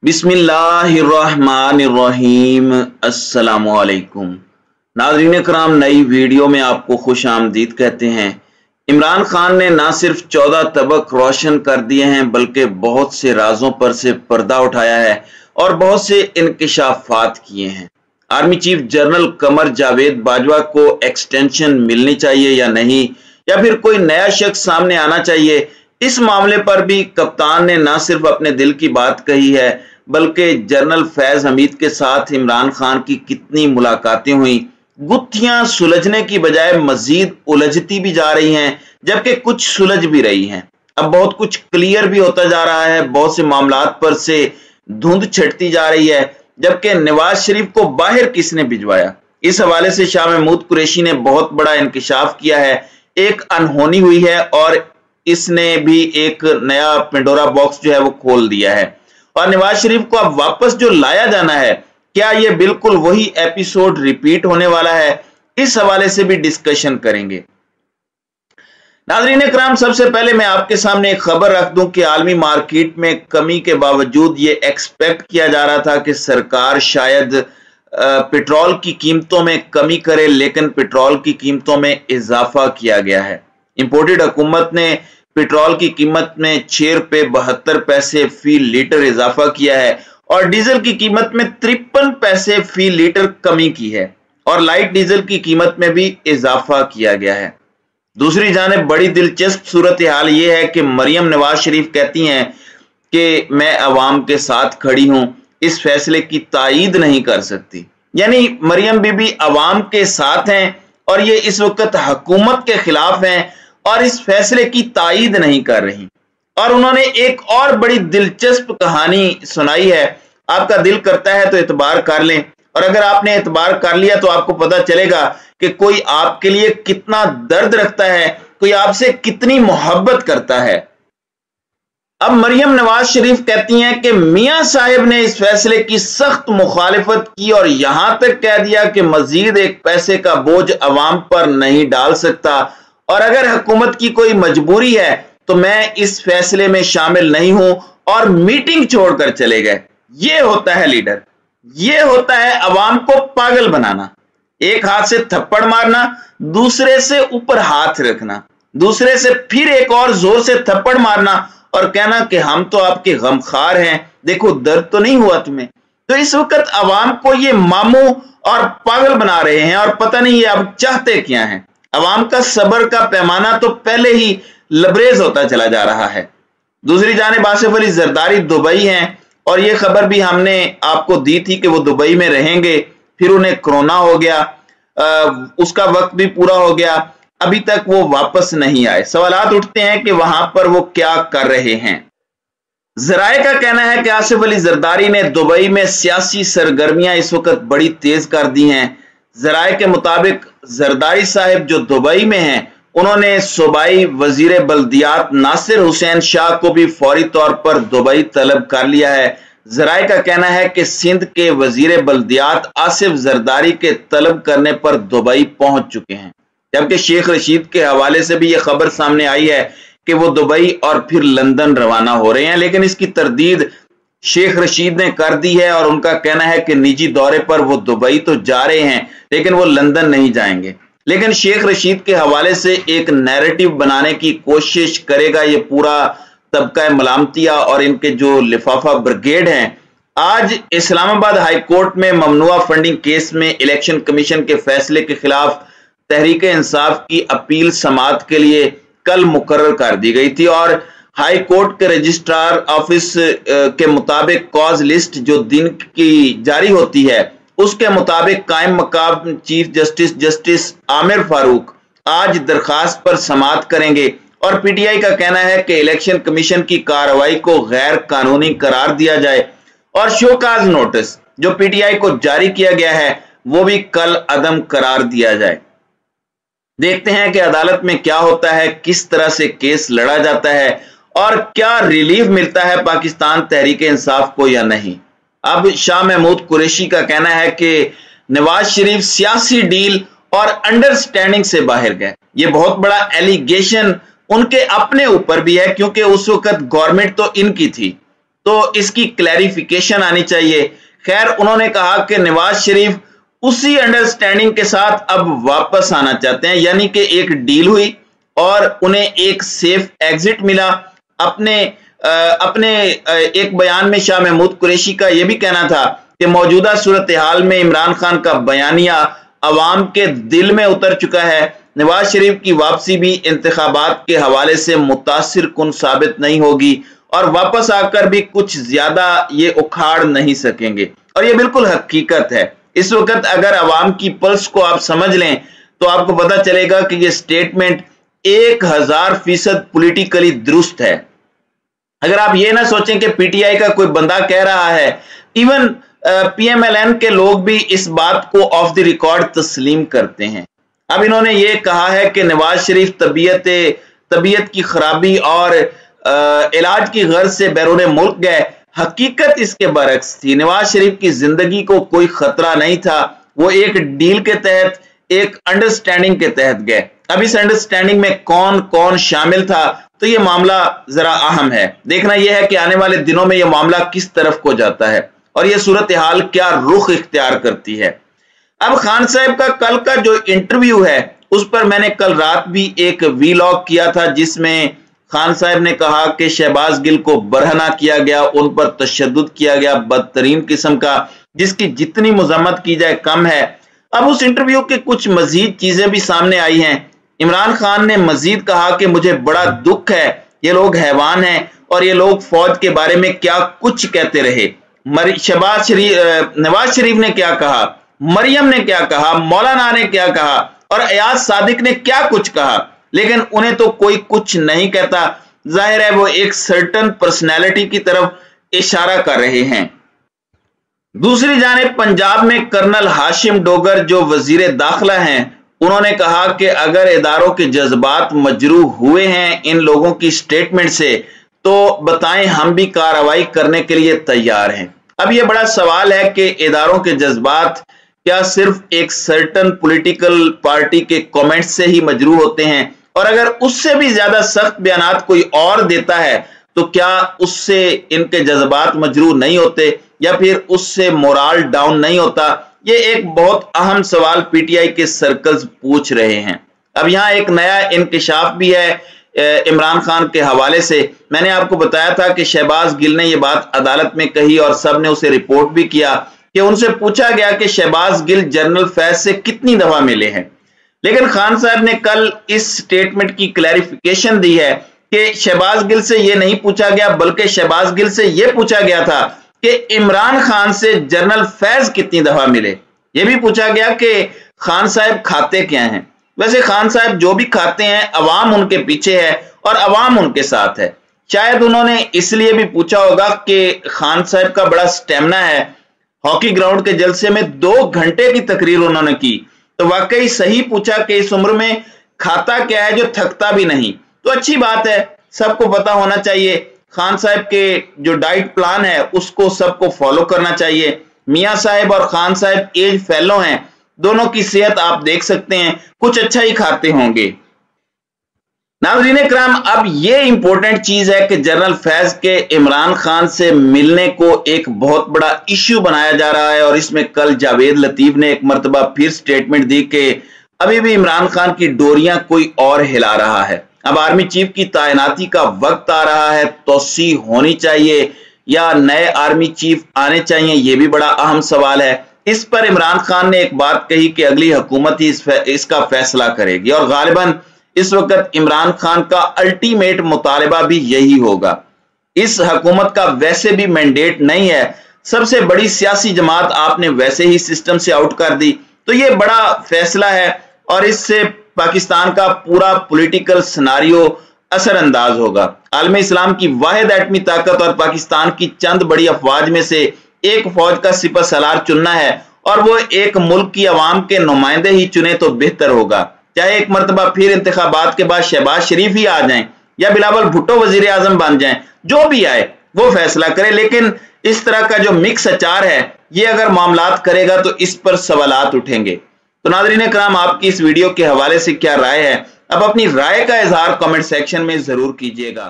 बिस्मिल्लाहिर्रहमानिर्रहीम। अस्सलामुअलैकुम नाज़रीन कराम, नई वीडियो में आपको खुश आमदीद कहते हैं। इमरान खान ने ना सिर्फ 14 तबक रोशन कर दिए हैं बल्कि बहुत से राजों पर से पर्दा उठाया है और बहुत से इंकिशाफात किए हैं। Army chief general Qamar Javed Bajwa को एक्सटेंशन मिलनी चाहिए या नहीं, या फिर कोई नया शख्स सामने आना चाहिए, इस मामले पर भी कप्तान ने ना सिर्फ अपने दिल की बात कही है बल्कि जनरल फैज हमीद के साथ इमरान खान की कितनी मुलाकातें हुई, गुत्थियां सुलझने की बजाय मजीद उलझती भी जा रही हैं, जबकि कुछ सुलझ भी रही हैं। अब बहुत कुछ क्लियर भी होता जा रहा है, बहुत से मामलात पर से धुंध छटती जा रही है, जबकि नवाज शरीफ को बाहर किसने भिजवाया, इस हवाले से शाह महमूद कुरैशी ने बहुत बड़ा इंकिशाफ किया है। एक अनहोनी हुई है और इसने भी एक नया पेंडोरा बॉक्स जो है वो खोल दिया है। और नवाज शरीफ को अब वापस जो लाया जाना है, क्या ये बिल्कुल वही एपिसोड रिपीट होने वाला है, इस हवाले से भी डिस्कशन करेंगे। नाज़रीन इकराम, सबसे पहले मैं आपके सामने एक खबर रख दूं कि आलमी मार्केट में कमी के बावजूद ये एक्सपेक्ट किया जा रहा था कि सरकार शायद पेट्रोल की कीमतों में कमी करे, लेकिन पेट्रोल की कीमतों में इजाफा किया गया है। इंपोर्टेड हुकूमत ने पेट्रोल की कीमत में 6 रुपए 72 पैसे फी लीटर इजाफा किया है और डीजल की कीमत में 53 पैसे फी लीटर कमी की है और लाइट डीजल की कीमत में भी इजाफा किया गया है। दूसरी जानिब बड़ी दिलचस्प सूरत हाल यह है कि मरियम नवाज शरीफ कहती हैं कि मैं अवाम के साथ खड़ी हूं, इस फैसले की तायीद नहीं कर सकती। यानी मरियम बीबी अवाम के साथ हैं और ये इस वक्त हुकूमत के खिलाफ हैं और इस फैसले की तायीद नहीं कर रही। और उन्होंने एक और बड़ी दिलचस्प कहानी सुनाई है। आपका दिल करता है तो एतबार कर लें, और अगर आपने एतबार कर लिया तो आपको पता चलेगा कि कोई आपके लिए कितना दर्द रखता है, कोई आपसे कितनी मोहब्बत करता है। अब मरियम नवाज शरीफ कहती हैं कि मियां साहिब ने इस फैसले की सख्त मुखालिफत की और यहां तक कह दिया कि मजीद एक पैसे का बोझ अवाम पर नहीं डाल सकता, और अगर हुकूमत की कोई मजबूरी है तो मैं इस फैसले में शामिल नहीं हूं, और मीटिंग छोड़कर चले गए। ये होता है लीडर, ये होता है अवाम को पागल बनाना। एक हाथ से थप्पड़ मारना, दूसरे से ऊपर हाथ रखना, दूसरे से फिर एक और जोर से थप्पड़ मारना और कहना कि हम तो आपके गमखार हैं, देखो दर्द तो नहीं हुआ तुम्हें। तो इस वक्त अवाम को ये मामू और पागल बना रहे हैं और पता नहीं ये अब चाहते क्या हैं। अवाम का सब्र का पैमाना तो पहले ही लबरेज होता चला जा रहा है। दूसरी जानिब आसिफ अली जरदारी दुबई हैं और ये खबर भी हमने आपको दी थी कि वो दुबई में रहेंगे, फिर उन्हें कोरोना हो गया, उसका वक्त भी पूरा हो गया, अभी तक वो वापस नहीं आए। सवालात उठते हैं कि वहां पर वो क्या कर रहे हैं। जराए का कहना है कि आसिफ अली जरदारी ने दुबई में सियासी सरगर्मियां इस वक्त बड़ी तेज कर दी हैं। जराए के मुताबिक जरदारी साहब जो दुबई में हैं, उन्होंने सूबाई वजीर बल्दियात नासिर हुसैन शाह को भी फौरी तौर पर दुबई तलब कर लिया है। जराए का कहना है कि सिंध के वजीर बल्दियात आसिफ जरदारी के तलब करने पर दुबई पहुंच चुके हैं, जबकि शेख रशीद के हवाले से भी यह खबर सामने आई है कि वो दुबई और फिर लंदन रवाना हो रहे हैं, लेकिन इसकी तरदीद शेख रशीद ने कर दी है और उनका कहना है कि निजी दौरे पर वो दुबई तो जा रहे हैं लेकिन वो लंदन नहीं जाएंगे। लेकिन शेख रशीद के हवाले से एक नैरेटिव बनाने की कोशिश करेगा ये पूरा तबका मलामतिया और इनके जो लिफाफा ब्रिगेड हैं। आज इस्लामाबाद हाई कोर्ट में ममनुआ फंडिंग केस में इलेक्शन कमीशन के फैसले के खिलाफ तहरीक इंसाफ की अपील समाअत के लिए कल मुकर्रर कर दी गई थी और हाई कोर्ट के रजिस्ट्रार ऑफिस के मुताबिक कॉज लिस्ट जो दिन की जारी होती है उसके मुताबिक कायम मकाम चीफ जस्टिस आमिर फारूक आज दरखास्त पर समाअत करेंगे और पीटीआई का कहना है कि इलेक्शन कमीशन की कार्रवाई को गैर कानूनी करार दिया जाए और शोकाज नोटिस जो पीटीआई को जारी किया गया है वो भी कल अदम करार दिया जाए। देखते हैं कि अदालत में क्या होता है, किस तरह से केस लड़ा जाता है और क्या रिलीफ मिलता है पाकिस्तान तहरीक इंसाफ को या नहीं। अब शाह महमूद कुरैशी का कहना है कि नवाज शरीफ सियासी डील और अंडरस्टैंडिंग से बाहर गए। ये बहुत बड़ा एलिगेशन उनके अपने ऊपर भी है, क्योंकि उस वक्त गवर्नमेंट तो इनकी थी, तो इसकी क्लैरिफिकेशन आनी चाहिए। खैर, उन्होंने कहा कि नवाज शरीफ उसी अंडरस्टैंडिंग के साथ अब वापस आना चाहते हैं, यानी कि एक डील हुई और उन्हें एक सेफ एग्जिट मिला। अपने एक बयान में शाह महमूद कुरैशी का यह भी कहना था कि मौजूदा सूरत हाल में इमरान खान का बयानिया अवाम के दिल में उतर चुका है। नवाज शरीफ की वापसी भी इंतखाबात के हवाले से मुतासिर कुन साबित नहीं होगी और वापस आकर भी कुछ ज्यादा ये उखाड़ नहीं सकेंगे, और ये बिल्कुल हकीकत है। इस वक्त अगर अवाम की पल्स को आप समझ लें तो आपको पता चलेगा कि ये स्टेटमेंट 1000% पॉलिटिकली दुरुस्त है। अगर आप ये ना सोचें कि पीटीआई का कोई बंदा कह रहा है, इवन पीएमएलएन के लोग भी इस बात को ऑफ द रिकॉर्ड तस्लीम करते हैं। अब इन्होंने ये कहा है कि नवाज शरीफ तबीयत की खराबी और इलाज की गर्ज से बैरून मुल्क गए। हकीकत इसके बरक्स थी। नवाज शरीफ की जिंदगी को कोई खतरा नहीं था, वो एक डील के तहत, एक अंडरस्टैंडिंग के तहत गए। अब इस अंडरस्टैंडिंग में कौन कौन शामिल था, तो ये मामला जरा अहम है। देखना यह है कि आने वाले दिनों में यह मामला किस तरफ को जाता है और यह सूरत हाल क्या रुख इख्तियार करती है। अब खान साहब का कल का जो इंटरव्यू है उस पर मैंने कल रात भी एक वीलॉग किया था, जिसमें खान साहब ने कहा कि शहबाज गिल को बरहना किया गया, उन पर तशद्दुद किया गया बदतरीन किस्म का, जिसकी जितनी मजम्मत की जाए कम है। अब उस इंटरव्यू के कुछ मजीद चीजें भी सामने आई हैं। इमरान खान ने मजीद कहा कि मुझे बड़ा दुख है, ये लोग हैवान हैं और ये लोग फौज के बारे में क्या कुछ कहते रहे। नवाज शरीफ ने क्या कहा, मरियम ने क्या कहा, मौलाना ने क्या कहा और अयाज सादिक ने क्या कुछ कहा, लेकिन उन्हें तो कोई कुछ नहीं कहता। जाहिर है वो एक सर्टन पर्सनैलिटी की तरफ इशारा कर रहे हैं। दूसरी जानिब पंजाब में कर्नल हाशिम डोगर जो वजीर दाखिला हैं, उन्होंने कहा कि अगर इदारों के जज्बात मजरूह हुए हैं इन लोगों की स्टेटमेंट से तो बताएं, हम भी कार्रवाई करने के लिए तैयार हैं। अब यह बड़ा सवाल है कि इदारों के जज्बात क्या सिर्फ एक सर्टन पॉलिटिकल पार्टी के कमेंट से ही मजरूह होते हैं, और अगर उससे भी ज्यादा सख्त बयानात कोई और देता है तो क्या उससे इनके जज्बात मजरूह नहीं होते या फिर उससे मोराल डाउन नहीं होता? ये एक बहुत अहम सवाल पीटीआई के सर्कल्स पूछ रहे हैं। अब यहाँ एक नया इंकशाफ भी है इमरान खान के हवाले से। मैंने आपको बताया था कि शहबाज गिल ने यह बात अदालत में कही और सब ने उसे रिपोर्ट भी किया कि उनसे पूछा गया कि शहबाज गिल जनरल फैज से कितनी दफा मिले हैं, लेकिन खान साहब ने कल इस स्टेटमेंट की क्लैरिफिकेशन दी है कि शहबाज गिल से यह नहीं पूछा गया, बल्कि शहबाज गिल से यह पूछा गया था कि इमरान खान से जनरल फैज कितनी दफा मिले। यह भी पूछा गया कि खान साहब खाते क्या हैं। वैसे खान साहब जो भी खाते हैं अवाम उनके पीछे है और अवाम उनके साथ है। शायद उन्होंने इसलिए भी पूछा होगा कि खान साहब का बड़ा स्टेमिना है। हॉकी ग्राउंड के जलसे में 2 घंटे की तकरीर उन्होंने की, तो वाकई सही पूछा कि इस उम्र में खाता क्या है जो थकता भी नहीं। तो अच्छी बात है, सबको पता होना चाहिए। खान साहब के जो डाइट प्लान है उसको सबको फॉलो करना चाहिए। मियां साहब और खान साहब एज फेलो हैं, दोनों की सेहत आप देख सकते हैं, कुछ अच्छा ही खाते होंगे। नाज़रीन इकराम, अब ये इंपॉर्टेंट चीज है कि जनरल फैज के इमरान खान से मिलने को एक बहुत बड़ा इश्यू बनाया जा रहा है और इसमें कल जावेद लतीफ ने एक मर्तबा फिर स्टेटमेंट दी कि अभी भी इमरान खान की डोरियां कोई और हिला रहा है। अब आर्मी चीफ की तैनाती का वक्त आ रहा है, तोसी होनी चाहिए या नए आर्मी चीफ आने चाहिए, यह भी बड़ा अहम सवाल है। इस पर इमरान खान ने एक बात कही कि अगली हुकूमत ही इसका फैसला करेगी और गालिबन इस वक्त इमरान खान का अल्टीमेट मुतालबा भी यही होगा। इस हुकूमत का वैसे भी मैंडेट नहीं है, सबसे बड़ी सियासी जमात आपने वैसे ही सिस्टम से आउट कर दी, तो ये बड़ा फैसला है और इससे पाकिस्तान का पूरा पॉलिटिकल सिनारियो असरअंदाज होगा। आलम इस्लाम की वाहिद एटमी ताकत और पाकिस्तान की चंद बड़ी अफवाज में से एक फौज का सिपह सलार चुनना है और वो एक मुल्क की अवाम के नुमाइंदे ही चुने तो बेहतर होगा। चाहे एक मरतबा फिर इंतखाबात के बाद शहबाज शरीफ ही आ जाएं या बिलावल भुट्टो वजीर आजम बन जाएं, जो भी आए वो फैसला करे, लेकिन इस तरह का जो मिक्स अचार है ये अगर मामलात करेगा तो इस पर सवालात उठेंगे। तो नाज़रीन इकराम, आपकी इस वीडियो के हवाले से क्या राय है? अब अपनी राय का इजहार कमेंट सेक्शन में जरूर कीजिएगा।